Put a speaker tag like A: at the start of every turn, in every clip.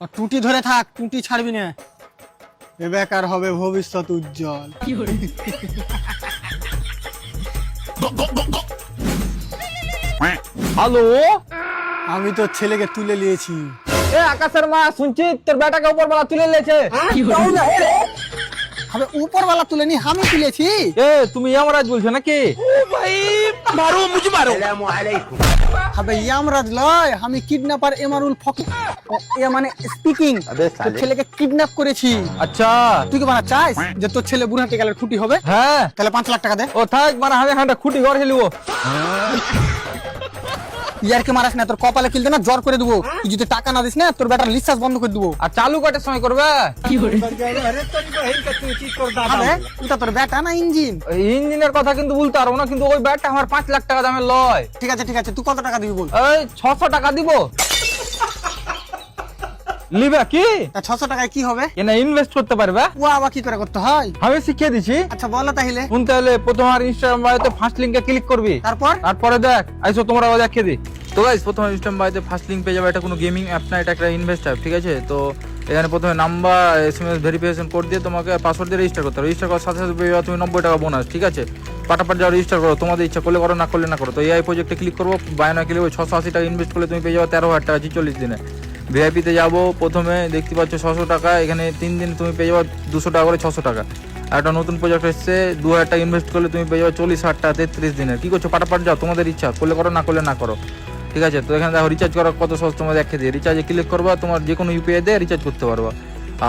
A: টুটি ধরে থাক, টুটি ছাড়বি না, এ বেকার হবে ভবিষ্যৎ উজ্জ্বল।
B: হ্যালো,
A: আমি তো ছেলেকে তুলে নিয়েছি।
B: এ আকাশের মা, শুনছি তোর বেটাকে উপরবেলা তুলে নিয়েছে।
A: হবে উপরওয়ালা তুলে নি, আমি তুলেছি।
B: এ তুমি ইয়ামরাজ বলছো নাকি?
A: হবে ইয়ামরাজ লয়, আমি কিডন্যাপার এমারুল ফকির, এ মানে স্পিকিং। তোর ছেলেকে কিডন্যাপ করেছি।
B: আচ্ছা,
A: তুই কি বানা চাস যে তোর ছেলে বুড়াতে গেলে খুঁটি হবে?
B: হ্যাঁ।
A: তাহলে 5 লাখ টাকা দে।
B: ও থাক, মানে আমি এখানটা খুঁটি ঘর হেলিব।
A: ইয়ারকে মারাস না, তোর কপালে কিলতে না জ্বর করে দেবো। তুই যদি টাকা না দিস না, তোর বেটার লিসাস বন্ধ করে দেবো।
B: আর চালু কটার সময় করবে?
A: হবে ওটা তোর বেটা না ইঞ্জিন?
B: ইঞ্জিনের কথা কিন্তু বলতে পারবো না, কিন্তু ওই ব্যাটটা আমার 5 লাখ টাকা দামের লয়।
A: ঠিক আছে ঠিক আছে, তুই কত টাকা দিবি বল।
B: এই 600 টাকা দিব। লিবে কি?
A: 600 টাকায় কি হবে?
B: এনে ইনভেস্ট করতে পারবে।
A: ও আবার কি করে করতে হয়?
B: আমি শিখিয়ে দিছি।
A: আচ্ছা বলো তাহলে।
B: শুনতে হলে প্রথম আর ইনস্টাগ্রাম বায়োতে ফার্স্ট লিংকে ক্লিক করবি।
A: তারপর
B: তারপরে দেখ, আইসো তোমরা দেখিয়ে দিই। তো গাইস, প্রথমে ইনস্টাগ্রাম বায়োতে ফার্স্ট লিংক পেয়ে যাবে। এটা কোনো গেমিং অ্যাপ না, এটা একটা ইনভেস্ট অ্যাপ, ঠিক আছে? তো এখানে প্রথমে নাম্বার, SMS ভেরিফিকেশন কোড দিয়ে তোমাকে পাসওয়ার্ড দিয়ে রেজিস্টার করতে হবে। রেজিস্টার করার সাথে সাথে পেয়ে যাবে তুমি 90 টাকা বোনাস, ঠিক আছে? পাটাপাট যাও, রেজিস্টার করো, তোমাদের ইচ্ছা করলে করো, না করলে না করো। তো এই প্রজেক্টে ক্লিক করবো, বায়না ক্লিক 680 টাকা ইনভেস্ট করলে তুমি পেয়ে যাবে 13,000 টাকা 40 দিনে। ভিআইপিতে যাবো, প্রথমে দেখতে পাচ্ছ 600 টাকা, এখানে 3 দিন তুমি পেয়ে যাবে 200 টাকা করে 600 টাকা। আর একটা নতুন প্রজেক্ট এসছে, 2000 টাকা ইনভেস্ট করলে তুমি পেয়ে যাবে 40,000 টাকা 33 দিনের। কি করছো? পাটাপাট যাও, তোমাদের ইচ্ছা করলে করো, না করলে না করো, ঠিক আছে? তো এখানে দেখো রিচার্জ করা কত সহজ, তোমাদের দেখে দিই। রিচার্জে ক্লিক করবা, তোমার যে কোনো ইউপিআই দিয়ে রিচার্জ করতে পারবা।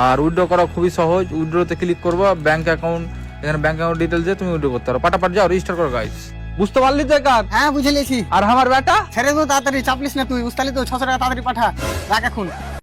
B: আর উইথড্র করা খুবই সহজ, উইথড্রতে ক্লিক করবা, ব্যাংক অ্যাকাউন্ট, এখানে ব্যাংক অ্যাকাউন্ট ডিটেলস দিয়ে তুমি উইথড্র করতে পারো। পাটাপাট যাও, রেজিস্টার করো গাইস। বুঝতে পারলি তো কার?
A: হ্যাঁ বুঝে নিয়েছি।
B: আর আমার বেটা
A: ছেড়ে দেবো তাড়াতাড়ি, চাপলিস না তুই, বুঝতে পারলি তো? 600 টাকা তাড়াতাড়ি পাঠা, রাখ এখন।